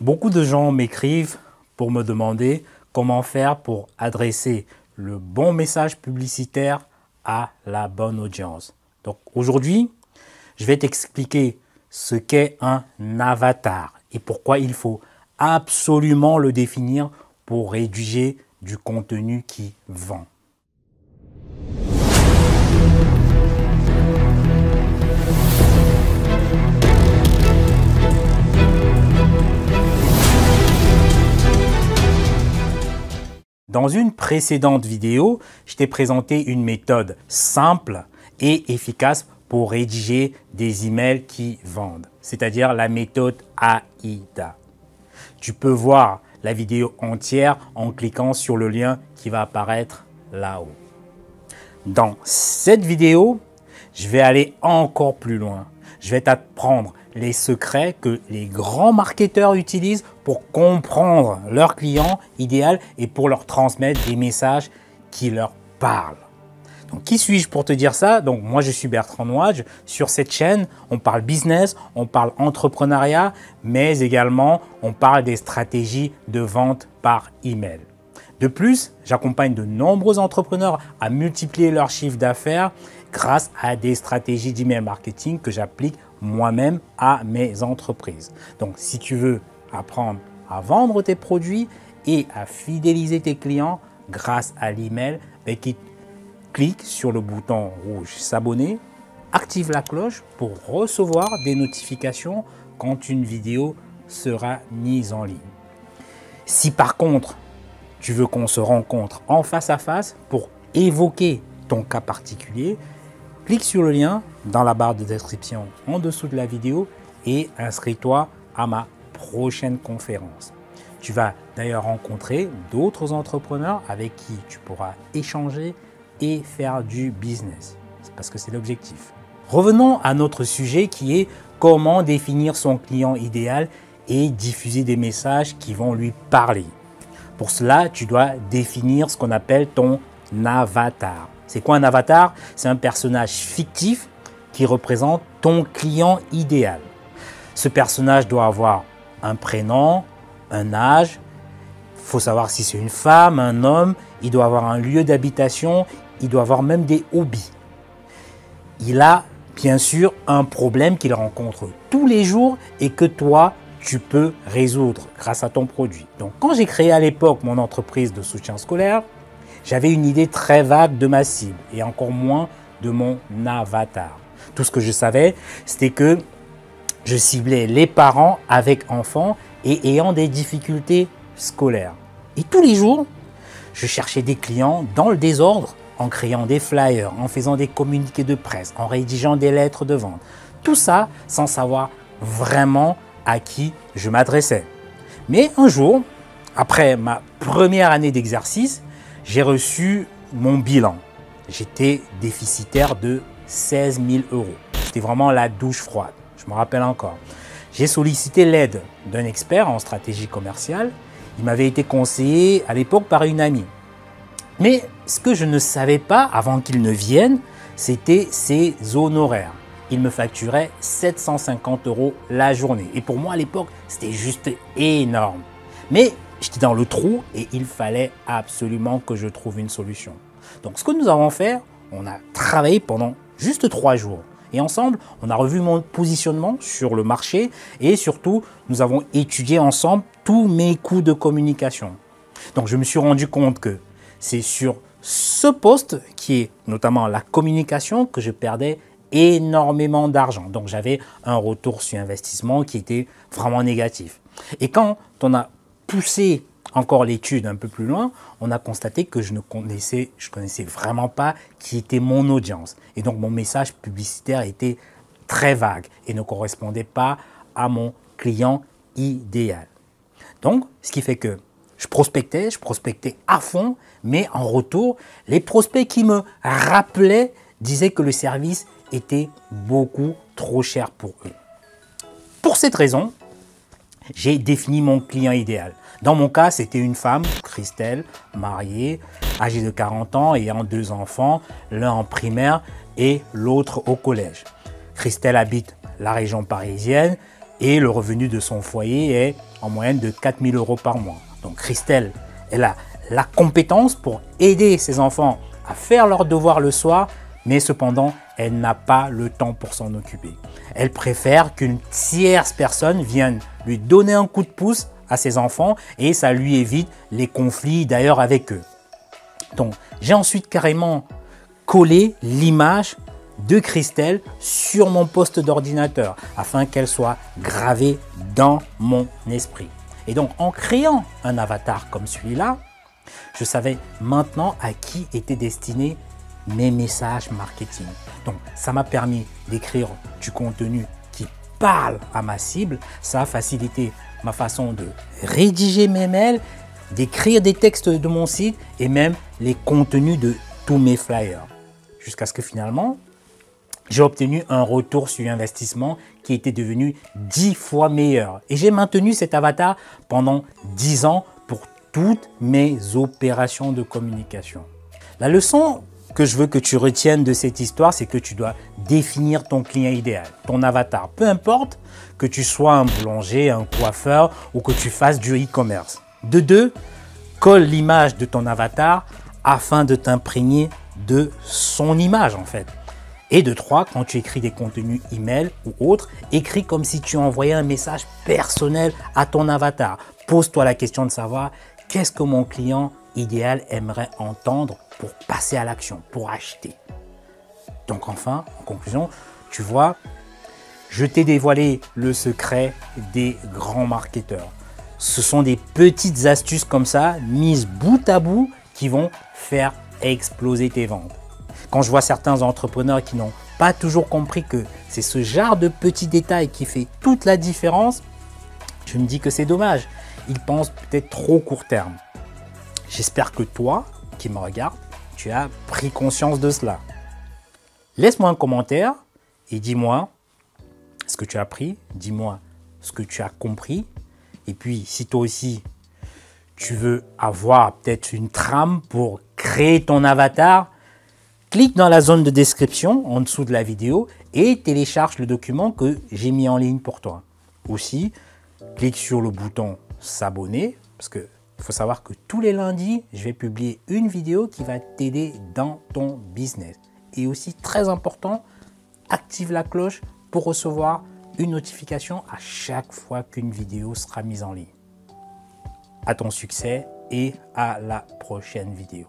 Beaucoup de gens m'écrivent pour me demander comment faire pour adresser le bon message publicitaire à la bonne audience. Donc aujourd'hui, je vais t'expliquer ce qu'est un avatar et pourquoi il faut absolument le définir pour rédiger du contenu qui vend. Dans une précédente vidéo, je t'ai présenté une méthode simple et efficace pour rédiger des emails qui vendent, c'est-à-dire la méthode AIDA. Tu peux voir la vidéo entière en cliquant sur le lien qui va apparaître là-haut. Dans cette vidéo, je vais aller encore plus loin. Je vais t'apprendre les secrets que les grands marketeurs utilisent pour comprendre leur client idéal et pour leur transmettre des messages qui leur parlent. Donc, qui suis-je pour te dire ça? Donc, moi, je suis Bertrand Nouadge. Sur cette chaîne, on parle business, on parle entrepreneuriat, mais également, on parle des stratégies de vente par email. De plus, j'accompagne de nombreux entrepreneurs à multiplier leur chiffre d'affaires grâce à des stratégies d'email marketing que j'applique moi-même à mes entreprises. Donc, si tu veux apprendre à vendre tes produits et à fidéliser tes clients grâce à l'email, clique sur le bouton rouge s'abonner, active la cloche pour recevoir des notifications quand une vidéo sera mise en ligne. Si par contre, tu veux qu'on se rencontre en face à face pour évoquer ton cas particulier, clique sur le lien dans la barre de description en dessous de la vidéo et inscris-toi à ma prochaine conférence. Tu vas d'ailleurs rencontrer d'autres entrepreneurs avec qui tu pourras échanger et faire du business. C'est parce que c'est l'objectif. Revenons à notre sujet qui est comment définir son client idéal et diffuser des messages qui vont lui parler. Pour cela, tu dois définir ce qu'on appelle ton avatar. C'est quoi un avatar? C'est un personnage fictif qui représente ton client idéal. Ce personnage doit avoir un prénom, un âge, il faut savoir si c'est une femme, un homme, il doit avoir un lieu d'habitation, il doit avoir même des hobbies. Il a bien sûr un problème qu'il rencontre tous les jours et que toi, tu peux résoudre grâce à ton produit. Donc, quand j'ai créé à l'époque mon entreprise de soutien scolaire, j'avais une idée très vague de ma cible et encore moins de mon avatar. Tout ce que je savais, c'était que je ciblais les parents avec enfants et ayant des difficultés scolaires. Et tous les jours, je cherchais des clients dans le désordre en créant des flyers, en faisant des communiqués de presse, en rédigeant des lettres de vente. Tout ça sans savoir vraiment à qui je m'adressais. Mais un jour, après ma première année d'exercice, j'ai reçu mon bilan. J'étais déficitaire de 16 000 €. C'était vraiment la douche froide, je me rappelle encore. J'ai sollicité l'aide d'un expert en stratégie commerciale. Il m'avait été conseillé à l'époque par une amie. Mais ce que je ne savais pas avant qu'il ne vienne, c'était ses honoraires. Il me facturait 750 € la journée. Et pour moi, à l'époque, c'était juste énorme. Mais j'étais dans le trou et il fallait absolument que je trouve une solution. Donc, ce que nous avons fait, on a travaillé pendant juste 3 jours. Et ensemble, on a revu mon positionnement sur le marché et surtout, nous avons étudié ensemble tous mes coûts de communication. Donc, je me suis rendu compte que c'est sur ce poste qui est notamment la communication que je perdais énormément d'argent. Donc, j'avais un retour sur investissement qui était vraiment négatif. Et quand on a poussé encore l'étude un peu plus loin, on a constaté que je connaissais vraiment pas qui était mon audience. Et donc, mon message publicitaire était très vague et ne correspondait pas à mon client idéal. Donc, ce qui fait que je prospectais à fond, mais en retour, les prospects qui me rappelaient disaient que le service était beaucoup trop cher pour eux. Pour cette raison, j'ai défini mon client idéal. Dans mon cas, c'était une femme, Christelle, mariée, âgée de 40 ans, ayant 2 enfants, l'un en primaire et l'autre au collège. Christelle habite la région parisienne et le revenu de son foyer est en moyenne de 4 000 € par mois. Donc Christelle, elle a la compétence pour aider ses enfants à faire leurs devoirs le soir, mais cependant, elle n'a pas le temps pour s'en occuper. Elle préfère qu'une tierce personne vienne lui donner un coup de pouce à ses enfants et ça lui évite les conflits d'ailleurs avec eux. Donc, j'ai ensuite carrément collé l'image de Christelle sur mon poste d'ordinateur afin qu'elle soit gravée dans mon esprit. Et donc, en créant un avatar comme celui-là, je savais maintenant à qui étaient destinés mes messages marketing. Donc, ça m'a permis d'écrire du contenu qui parle à ma cible. Ça a facilité ma façon de rédiger mes mails, d'écrire des textes de mon site et même les contenus de tous mes flyers. Jusqu'à ce que finalement, j'ai obtenu un retour sur investissement qui était devenu 10 fois meilleur. Et j'ai maintenu cet avatar pendant 10 ans pour toutes mes opérations de communication. La leçon que je veux que tu retiennes de cette histoire, c'est que tu dois définir ton client idéal, ton avatar. Peu importe que tu sois un boulanger, un coiffeur ou que tu fasses du e-commerce. De deux, colle l'image de ton avatar afin de t'imprégner de son image en fait. Et de trois, quand tu écris des contenus email ou autres, écris comme si tu envoyais un message personnel à ton avatar. Pose-toi la question de savoir qu'est-ce que mon client idéal aimerait entendre pour passer à l'action, pour acheter. Donc enfin, en conclusion, tu vois, je t'ai dévoilé le secret des grands marketeurs. Ce sont des petites astuces comme ça, mises bout à bout, qui vont faire exploser tes ventes. Quand je vois certains entrepreneurs qui n'ont pas toujours compris que c'est ce genre de petits détails qui fait toute la différence, je me dis que c'est dommage. Ils pensent peut-être trop court terme. J'espère que toi, qui me regardes, tu as pris conscience de cela. Laisse-moi un commentaire et dis-moi ce que tu as appris, dis-moi ce que tu as compris. Et puis, si toi aussi, tu veux avoir peut-être une trame pour créer ton avatar, clique dans la zone de description en dessous de la vidéo et télécharge le document que j'ai mis en ligne pour toi. Aussi, clique sur le bouton s'abonner parce que il faut savoir que tous les lundis, je vais publier une vidéo qui va t'aider dans ton business. Et aussi, très important, active la cloche pour recevoir une notification à chaque fois qu'une vidéo sera mise en ligne. À ton succès et à la prochaine vidéo.